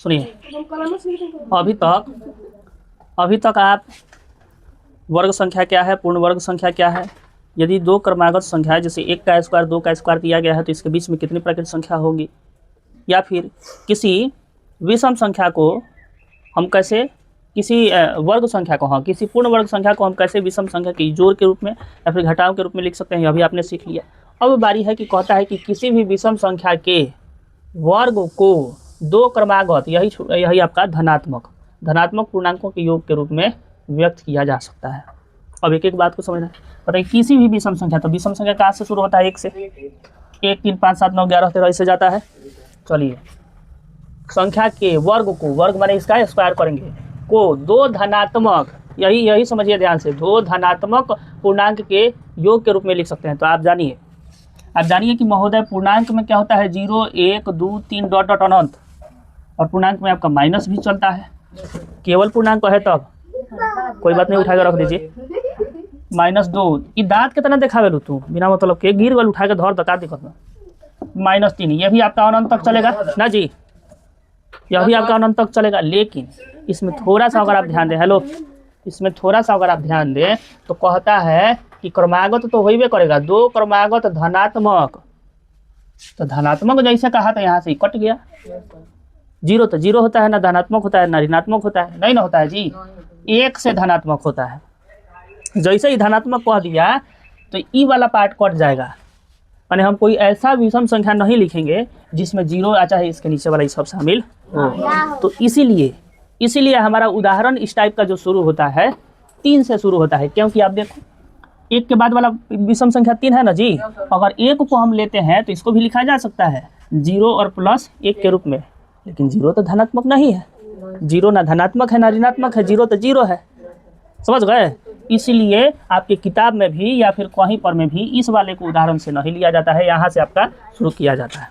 सुनिए, अभी तक आप वर्ग संख्या क्या है, पूर्ण वर्ग संख्या क्या है, यदि दो क्रमागत संख्या है जैसे 1 का स्क्वायर 2 का स्क्वायर दिया गया है तो इसके बीच में कितनी प्राकृत संख्या होगी, या फिर किसी विषम संख्या को हम कैसे, किसी वर्ग संख्या को, हाँ किसी पूर्ण वर्ग संख्या को हम कैसे विषम संख्या के जोड़ के रूप में या फिर घटाव के रूप में लिख सकते हैं, अभी आपने सीख लिया। अब बारी है कि कहता है कि किसी भी विषम संख्या के वर्ग को दो क्रमागत, यही आपका धनात्मक पूर्णांकों के योग के रूप में व्यक्त किया जा सकता है। अब एक एक बात को समझना है। बताइए, किसी भी विषम संख्या, तो विषम संख्या कहाँ से शुरू होता है? 1 से। 1 3 5 7 9 11 13 से जाता है। चलिए, संख्या के वर्ग को, वर्ग माने इसका स्क्वायर करेंगे, को दो धनात्मक, यही समझिए ध्यान से, दो धनात्मक पूर्णांक के योग के रूप में लिख सकते हैं। तो आप जानिए कि महोदय पूर्णांक में क्या होता है, 0 1 2 3 डॉट डॉट अनंत, और पूर्णांक में आपका माइनस भी चलता है। केवल पूर्णांक है तब कोई बात नहीं, उठाकर रख दीजिए। -2, ये दांत कितना देखावे लो तू, बिना मतलब के गिर गल, उठा के धर दका दिक्कत में। -3, ये भी आपका अनंत तक चलेगा ना जी, यह भी आपका अनंत तक चलेगा। लेकिन इसमें थोड़ा सा अगर आप ध्यान दें, हेलो, इसमें थोड़ा सा अगर आप ध्यान दें तो कहता है कि क्रमागत तो होइबे करेगा, दो क्रमागत धनात्मक, तो धनात्मक जैसे कहा था यहाँ से कट गया। 0 तो 0 होता है ना, धनात्मक होता है ना ऋणात्मक होता है, नहीं ना होता है जी, 1 से धनात्मक होता है। जैसे ही धनात्मक कह दिया तो ई वाला पार्ट कट जाएगा, माने हम कोई ऐसा विषम संख्या नहीं लिखेंगे जिसमें 0 आ चाहे इसके नीचे वाला सब शामिल हो। तो इसीलिए हमारा उदाहरण इस टाइप का जो शुरू होता है 3 से शुरू होता है, क्योंकि आप देखो 1 के बाद वाला विषम संख्या 3 है ना जी, अगर 1 को हम लेते हैं तो इसको भी लिखा जा सकता है 0 और +1 के रूप में, लेकिन 0 तो धनात्मक नहीं है, 0 ना धनात्मक है ना ऋणात्मक है, 0 तो 0 है, समझ गए। इसलिए आपके किताब में भी या फिर कहीं पर में भी इस वाले को उदाहरण से नहीं लिया जाता है, यहाँ से आपका शुरू किया जाता है,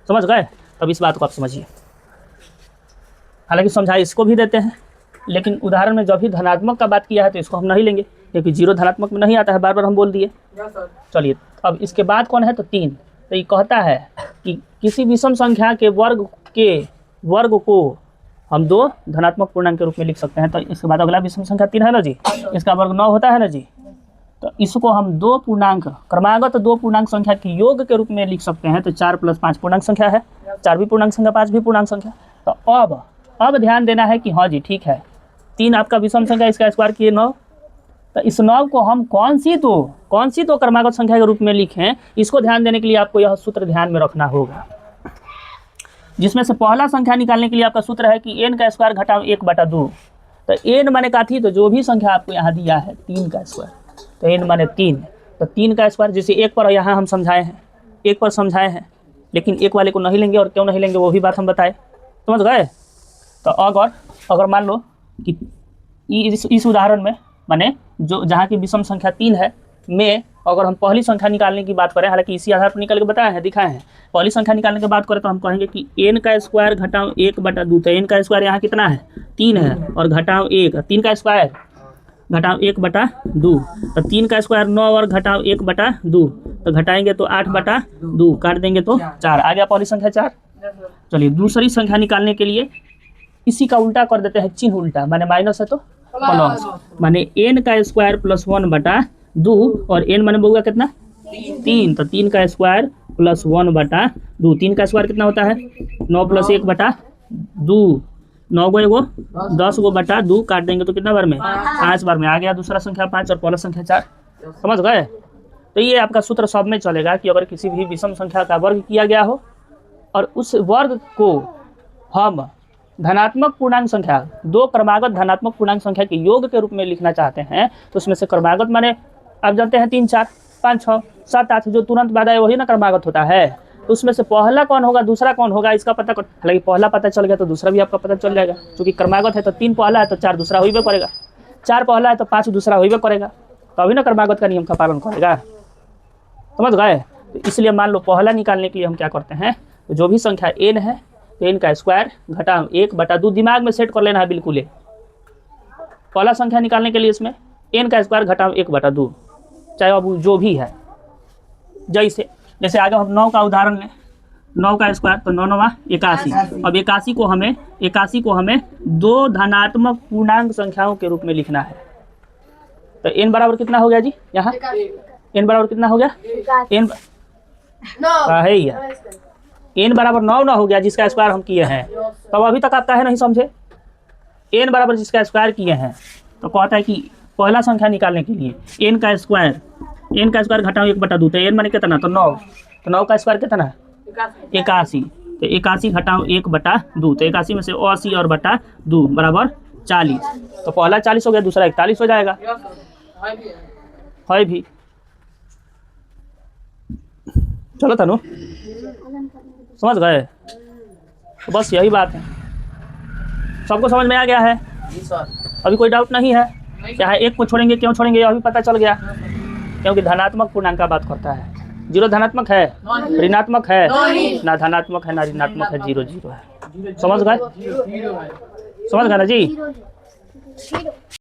समझ गए। अब इस बात को आप समझिए, हालांकि समझाई इसको भी देते हैं, लेकिन उदाहरण में जब भी धनात्मक का बात किया है तो इसको हम नहीं लेंगे, क्योंकि 0 धनात्मक में नहीं आता है, बार बार हम बोल दिए। चलिए, अब इसके बाद कौन है, तो 3। तो ये कहता है कि किसी विषम संख्या के वर्ग को हम दो धनात्मक पूर्णांक के रूप में लिख सकते हैं। तो इसके बाद अगला विषम संख्या 3 है ना जी, इसका वर्ग 9 होता है ना जी, तो इसको हम दो पूर्णांक, क्रमागत दो पूर्णांक संख्या के योग के रूप में लिख सकते हैं। तो 4 + 5 पूर्णांक संख्या है, 4 भी पूर्णांक संख्या, 5 भी पूर्णांक संख्या। तो अब ध्यान देना है कि हाँ जी ठीक है, 3 आपका विषम संख्या, इसका स्क्वायर किए 9, तो इस 9 को हम कौन सी तो क्रमागत संख्या के रूप में लिखें, इसको ध्यान देने के लिए आपको यह सूत्र ध्यान में रखना होगा, जिसमें से पहला संख्या निकालने के लिए आपका सूत्र है कि n का स्क्वायर घटाओ 1/2। तो n माने का थी, तो जो भी संख्या आपको यहाँ दिया है 3 का स्क्वायर, तो n माने 3, तो 3 का स्क्वायर, जैसे 1 पर यहाँ हम समझाए हैं, 1 पर समझाए हैं, लेकिन 1 वाले को नहीं लेंगे, और क्यों नहीं लेंगे वो भी बात हम बताए, समझ गए। तो अगर मान लो कि इस उदाहरण में, माने जो जहाँ की विषम संख्या 3 है में अगर हम पहली संख्या निकालने की बात करें, हालांकि इसी आधार पर निकल के बताए हैं, दिखाए हैं, पहली संख्या निकालने की बात करें तो हम कहेंगे कि n का स्क्वायर घटाओ 1/2। तो n का स्क्वायर यहाँ कितना है, 3 है, और घटाओ 1, 3 का स्क्वायर घटाओ 1/2, तो 3 का स्क्वायर 9 और घटाओ 1/2, तो घटाएंगे तो 8/2, काट देंगे तो 4 आ गया, पहली संख्या 4। चलिए, दूसरी संख्या निकालने के लिए इसी का उल्टा कर देते हैं, चिन्ह उल्टा, माने माइनस है तो प्लस, माने n का स्क्वायर +1/2, और n माने बउआ कितना 3, तो 3 का स्क्वायर +1/2, 3 का स्क्वायर कितना होता है 9 + 1/2, 9 को एगो 10 को बटा 2, काट देंगे तो कितना बार में 5 बार में आ गया, दूसरा संख्या 5 और पहला संख्या 4, समझ गए। तो ये आपका सूत्र सब में चलेगा कि अगर किसी भी विषम संख्या का वर्ग किया गया हो और उस वर्ग को हम धनात्मक पूर्णांक संख्या, दो क्रमागत धनात्मक पूर्णांक संख्या के योग के रूप में लिखना चाहते हैं, तो उसमें से क्रमागत माने आप जानते हैं 3 4 5 6 7 8, जो तुरंत बाद आए वही ना क्रमागत होता है। तो उसमें से पहला कौन होगा, दूसरा कौन होगा, इसका पता कर, हालांकि पहला पता चल गया तो दूसरा भी आपका पता चल जाएगा, क्योंकि क्रमागत है तो 3 पहला है तो 4 दूसरा होइबे करेगा, 4 पहला है तो 5 दूसरा होइबे करेगा, तभी ना क्रमागत का नियम का पालन करेगा, समझ गए। तो इसलिए मान लो पहला निकालने के लिए हम क्या करते हैं, तो जो भी संख्या n है तो n का स्क्वायर घटाओ 1/2, दिमाग में सेट कर लेना है बिल्कुल। पहला संख्या निकालने के लिए इसमें n का स्क्वायर घटाओ 1/2, चाहे अब जो भी है, जैसे आगे हम 9 का उदाहरण लें, 9 का स्क्वायर तो 9 9 81। अब 81 को हमें दो धनात्मक पूर्णांक संख्याओं के रूप में लिखना है। तो n बराबर कितना हो गया जी? यहाँ n बराबर कितना हो गया? n है ही है, n बराबर 9 हो गया जिसका स्क्वायर हम किए हैं। तो अभी तक आपका है नहीं समझे? n बराबर जिसका स्क्वायर किए हैं तो कहता है कि पहला संख्या निकालने के लिए n का स्क्वायर घटाओ 1/2। तो n माने कितना? तो 9। तो 9 का स्क्वायर कितना है? 81। तो 81 घटाओ 1/2। तो 81 में से 80 और बटा 2 बराबर 40। तो पहला 40 हो गया, दूसरा 41 हो जाएगा। है भी। चलो तनु समझ गए? तो बस यही बात है, सबको समझ में आ गया है? अभी कोई डाउट नहीं है? चाहे एक को छोड़ेंगे, क्यों छोड़ेंगे अभी पता चल गया, क्योंकि धनात्मक पूर्णांक का बात करता है। 0 धनात्मक है, ऋणात्मक है, ना धनात्मक है ना ऋणात्मक है, 0 0 है। समझ गए? समझ गए ना जी?